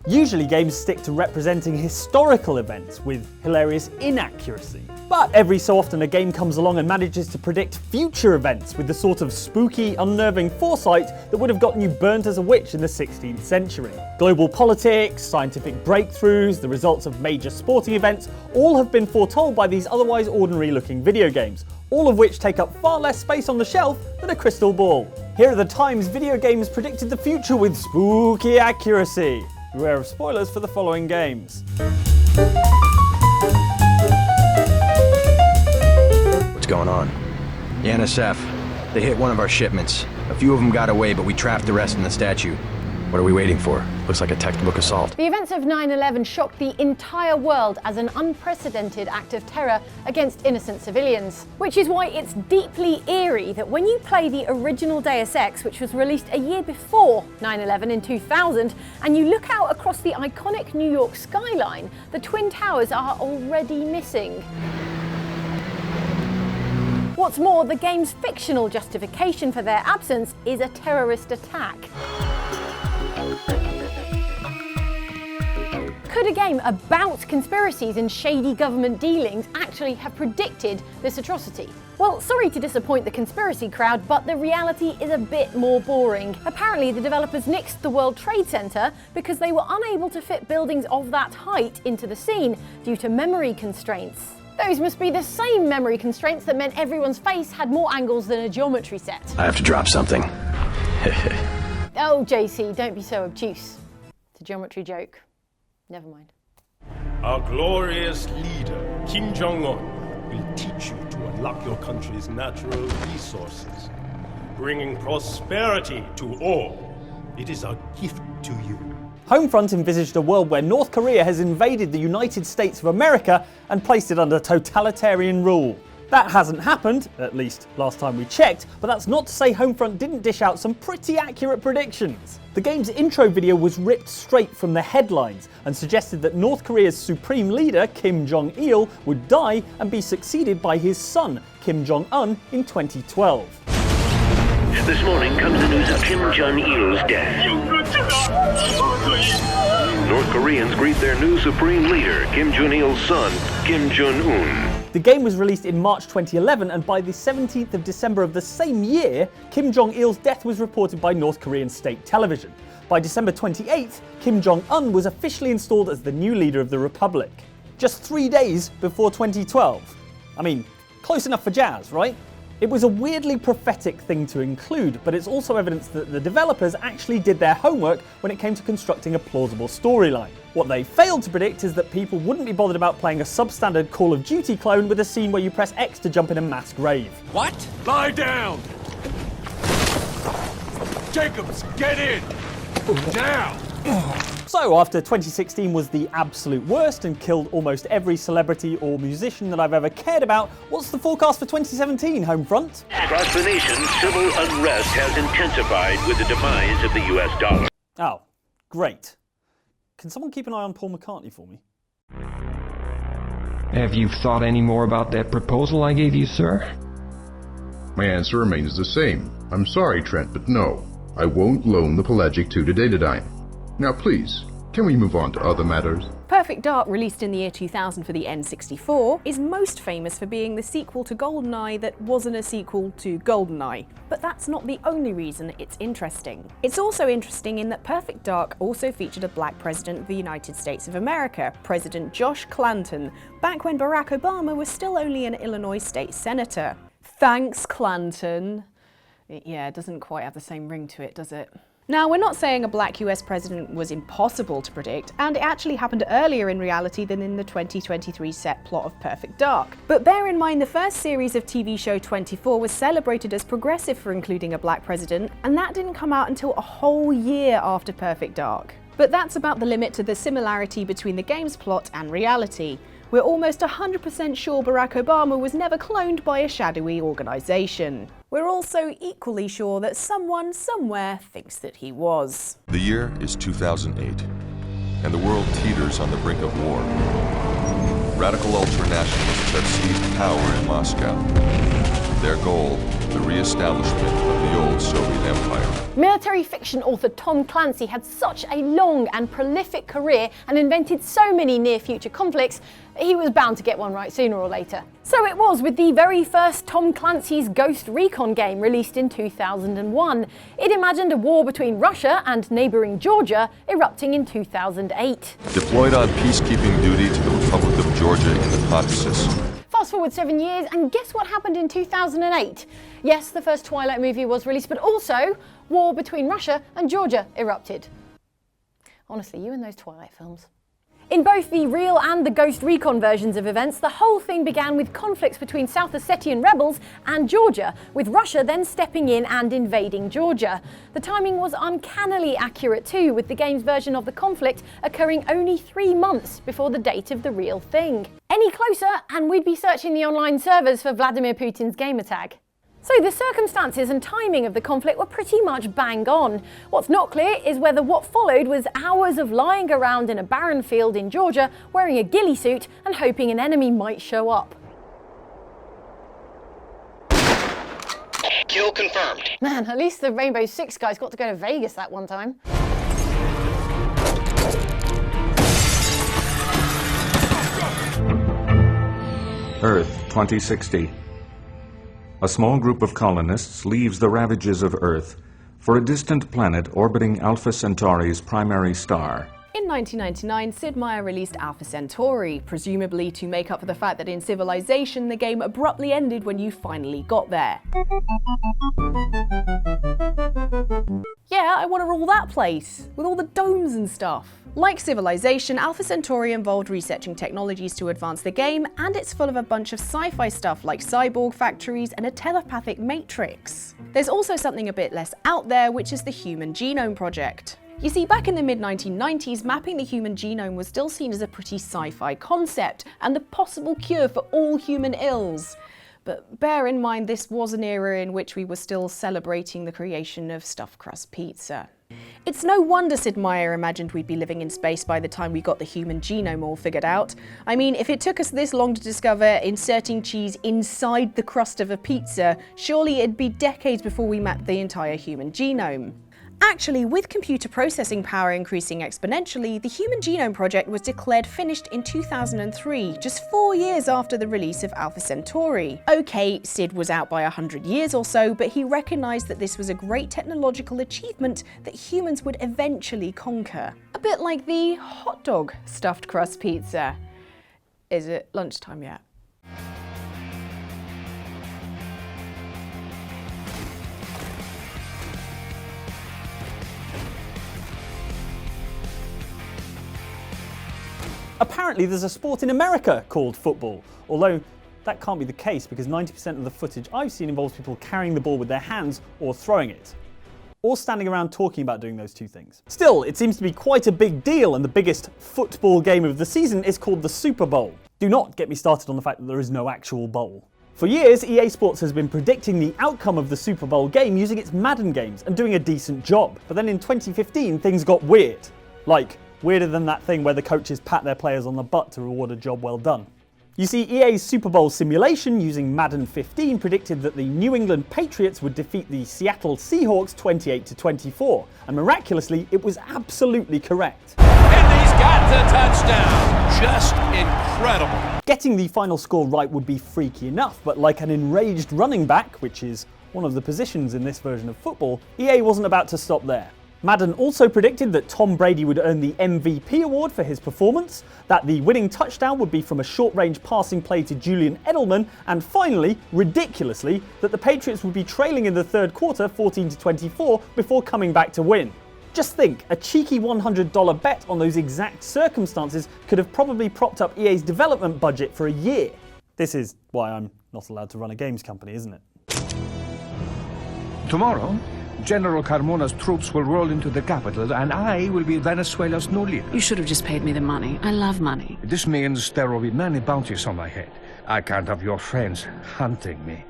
Usually games stick to representing historical events with hilarious inaccuracy. But every so often a game comes along and manages to predict future events with the sort of spooky, unnerving foresight that would have gotten you burnt as a witch in the 16th century. Global politics, scientific breakthroughs, the results of major sporting events, all have been foretold by these otherwise ordinary looking video games, all of which take up far less space on the shelf than a crystal ball. Here are the times video games predicted the future with spooky accuracy. Beware of spoilers for the following games. What's going on? The NSF. They hit one of our shipments. A few of them got away, but we trapped the rest in the statue. What are we waiting for? Looks like a textbook assault. The events of 9/11 shocked the entire world as an unprecedented act of terror against innocent civilians. Which is why it's deeply eerie that when you play the original Deus Ex, which was released a year before 9/11 in 2000, and you look out across the iconic New York skyline, the Twin Towers are already missing. What's more, the game's fictional justification for their absence is a terrorist attack. Could a game about conspiracies and shady government dealings actually have predicted this atrocity? Well, sorry to disappoint the conspiracy crowd, but the reality is a bit more boring. Apparently, the developers nixed the World Trade Center because they were unable to fit buildings of that height into the scene due to memory constraints. Those must be the same memory constraints that meant everyone's face had more angles than a geometry set. I have to drop something. Oh, JC, don't be so obtuse. It's a geometry joke. Never mind. Our glorious leader, Kim Jong-Un, will teach you to unlock your country's natural resources, bringing prosperity to all. It is a gift to you. Homefront envisaged a world where North Korea has invaded the United States of America and placed it under totalitarian rule. That hasn't happened, at least last time we checked, but that's not to say Homefront didn't dish out some pretty accurate predictions. The game's intro video was ripped straight from the headlines and suggested that North Korea's supreme leader, Kim Jong-il, would die and be succeeded by his son, Kim Jong-un, in 2012. This morning comes the news of Kim Jong-il's death. North Koreans greet their new supreme leader, Kim Jong-il's son, Kim Jong-un. The game was released in March 2011, and by the 17th of December of the same year, Kim Jong-il's death was reported by North Korean state television. By December 28th, Kim Jong-un was officially installed as the new leader of the republic. Just 3 days before 2012. I mean, close enough for jazz, right? It was a weirdly prophetic thing to include, but it's also evidence that the developers actually did their homework when it came to constructing a plausible storyline. What they failed to predict is that people wouldn't be bothered about playing a substandard Call of Duty clone with a scene where you press X to jump in a mass grave. What? Lie down! Jacobs, get in! Down! So, after 2016 was the absolute worst and killed almost every celebrity or musician that I've ever cared about, what's the forecast for 2017, Homefront? Across the nation, civil unrest has intensified with the demise of the US dollar. Oh, great. Can someone keep an eye on Paul McCartney for me? Have you thought any more about that proposal I gave you, sir? My answer remains the same. I'm sorry, Trent, but no. I won't loan the Pelagic 2 to Datadyne. Now please, can we move on to other matters? Perfect Dark, released in the year 2000 for the N64, is most famous for being the sequel to GoldenEye that wasn't a sequel to GoldenEye. But that's not the only reason it's interesting. It's also interesting in that Perfect Dark also featured a black president of the United States of America, President Josh Clanton, back when Barack Obama was still only an Illinois state senator. Thanks, Clanton. Yeah, it doesn't quite have the same ring to it, does it? Now, we're not saying a black US president was impossible to predict, and it actually happened earlier in reality than in the 2023 set plot of Perfect Dark. But bear in mind the first series of TV show 24 was celebrated as progressive for including a black president, and that didn't come out until a whole year after Perfect Dark. But that's about the limit to the similarity between the game's plot and reality. We're almost 100% sure Barack Obama was never cloned by a shadowy organisation. We're also equally sure that someone somewhere thinks that he was. The year is 2008, and the world teeters on the brink of war. Radical ultranationalists have seized power in Moscow. Their goal, the re-establishment of the old Soviet Empire. Military fiction author Tom Clancy had such a long and prolific career and invented so many near-future conflicts, he was bound to get one right sooner or later. So it was with the very first Tom Clancy's Ghost Recon game released in 2001. It imagined a war between Russia and neighbouring Georgia erupting in 2008. Deployed on peacekeeping duty to the Republic of Georgia in the Caucasus. Fast forward 7 years, and guess what happened in 2008? Yes, the first Twilight movie was released, but also war between Russia and Georgia erupted. Honestly, you and those Twilight films. In both the real and the Ghost Recon versions of events, the whole thing began with conflicts between South Ossetian rebels and Georgia, with Russia then stepping in and invading Georgia. The timing was uncannily accurate too, with the game's version of the conflict occurring only 3 months before the date of the real thing. Any closer and we'd be searching the online servers for Vladimir Putin's gamertag. So the circumstances and timing of the conflict were pretty much bang on. What's not clear is whether what followed was hours of lying around in a barren field in Georgia wearing a ghillie suit and hoping an enemy might show up. Kill confirmed. Man, at least the Rainbow Six guys got to go to Vegas that one time. Earth 2060. A small group of colonists leaves the ravages of Earth for a distant planet orbiting Alpha Centauri's primary star. In 1999, Sid Meier released Alpha Centauri, presumably to make up for the fact that in Civilization the game abruptly ended when you finally got there. Yeah, I want to rule that place, with all the domes and stuff. Like Civilization, Alpha Centauri involved researching technologies to advance the game, and it's full of a bunch of sci-fi stuff like cyborg factories and a telepathic matrix. There's also something a bit less out there, which is the Human Genome Project. You see, back in the mid-1990s, mapping the human genome was still seen as a pretty sci-fi concept, and the possible cure for all human ills. But bear in mind, this was an era in which we were still celebrating the creation of stuffed crust pizza. It's no wonder Sid Meier imagined we'd be living in space by the time we got the human genome all figured out. I mean, if it took us this long to discover inserting cheese inside the crust of a pizza, surely it'd be decades before we mapped the entire human genome. Actually, with computer processing power increasing exponentially, the Human Genome Project was declared finished in 2003, just 4 years after the release of Alpha Centauri. Okay, Sid was out by 100 years or so, but he recognised that this was a great technological achievement that humans would eventually conquer. A bit like the hot dog stuffed crust pizza. Is it lunchtime yet? Apparently there's a sport in America called football, although that can't be the case because 90% of the footage I've seen involves people carrying the ball with their hands or throwing it, or standing around talking about doing those two things. Still, it seems to be quite a big deal, and the biggest football game of the season is called the Super Bowl. Do not get me started on the fact that there is no actual bowl. For years, EA Sports has been predicting the outcome of the Super Bowl game using its Madden games and doing a decent job. But then in 2015, things got weird. Like, weirder than that thing where the coaches pat their players on the butt to reward a job well done. You see, EA's Super Bowl simulation using Madden 15 predicted that the New England Patriots would defeat the Seattle Seahawks 28-24, and miraculously, it was absolutely correct. And he's got the touchdown! Just incredible! Getting the final score right would be freaky enough, but like an enraged running back, which is one of the positions in this version of football, EA wasn't about to stop there. Madden also predicted that Tom Brady would earn the MVP award for his performance, that the winning touchdown would be from a short-range passing play to Julian Edelman, and finally, ridiculously, that the Patriots would be trailing in the third quarter 14-24 before coming back to win. Just think, a cheeky $100 bet on those exact circumstances could have probably propped up EA's development budget for a year. This is why I'm not allowed to run a games company, isn't it? Tomorrow, General Carmona's troops will roll into the capital, and I will be Venezuela's new leader. You should have just paid me the money. I love money. This means there will be many bounties on my head. I can't have your friends hunting me.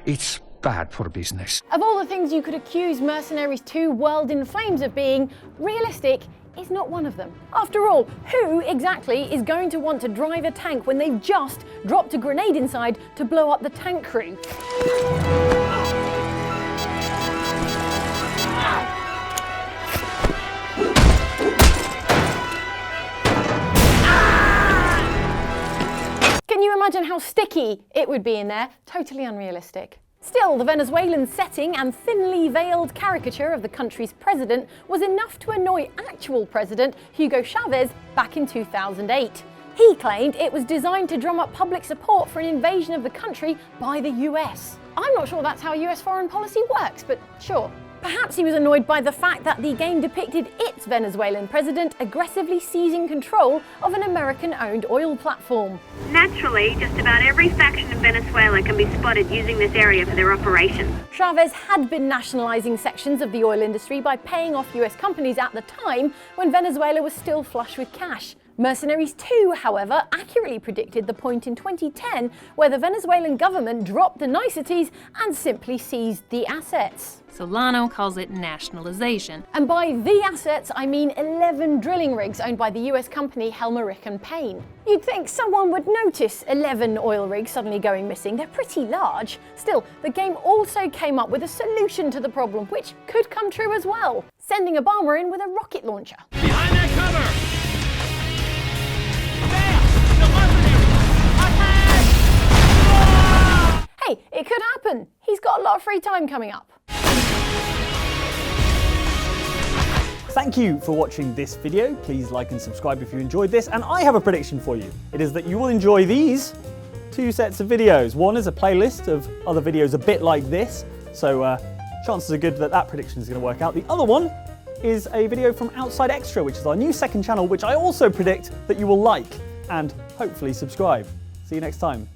It's bad for business. Of all the things you could accuse Mercenaries 2 World in Flames of being, realistic is not one of them. After all, who exactly is going to want to drive a tank when they've just dropped a grenade inside to blow up the tank crew? Can you imagine how sticky it would be in there? Totally unrealistic. Still, the Venezuelan setting and thinly veiled caricature of the country's president was enough to annoy actual president Hugo Chavez back in 2008. He claimed it was designed to drum up public support for an invasion of the country by the US. I'm not sure that's how US foreign policy works, but sure. Perhaps he was annoyed by the fact that the game depicted its Venezuelan president aggressively seizing control of an American-owned oil platform. Naturally, just about every faction in Venezuela can be spotted using this area for their operations. Chavez had been nationalizing sections of the oil industry by paying off US companies at the time when Venezuela was still flush with cash. Mercenaries 2, however, accurately predicted the point in 2010 where the Venezuelan government dropped the niceties and simply seized the assets. Solano calls it nationalization. And by the assets, I mean 11 drilling rigs owned by the US company Helmerich & Payne. You'd think someone would notice 11 oil rigs suddenly going missing. They're pretty large. Still, the game also came up with a solution to the problem, which could come true as well. Sending a bomber in with a rocket launcher. Behind that cover! Hey, it could happen. He's got a lot of free time coming up. Thank you for watching this video. Please like and subscribe if you enjoyed this. And I have a prediction for you. It is that you will enjoy these two sets of videos. One is a playlist of other videos a bit like this. So chances are good that that prediction is going to work out. The other one is a video from Outside Extra, which is our new second channel, which I also predict that you will like and hopefully subscribe. See you next time.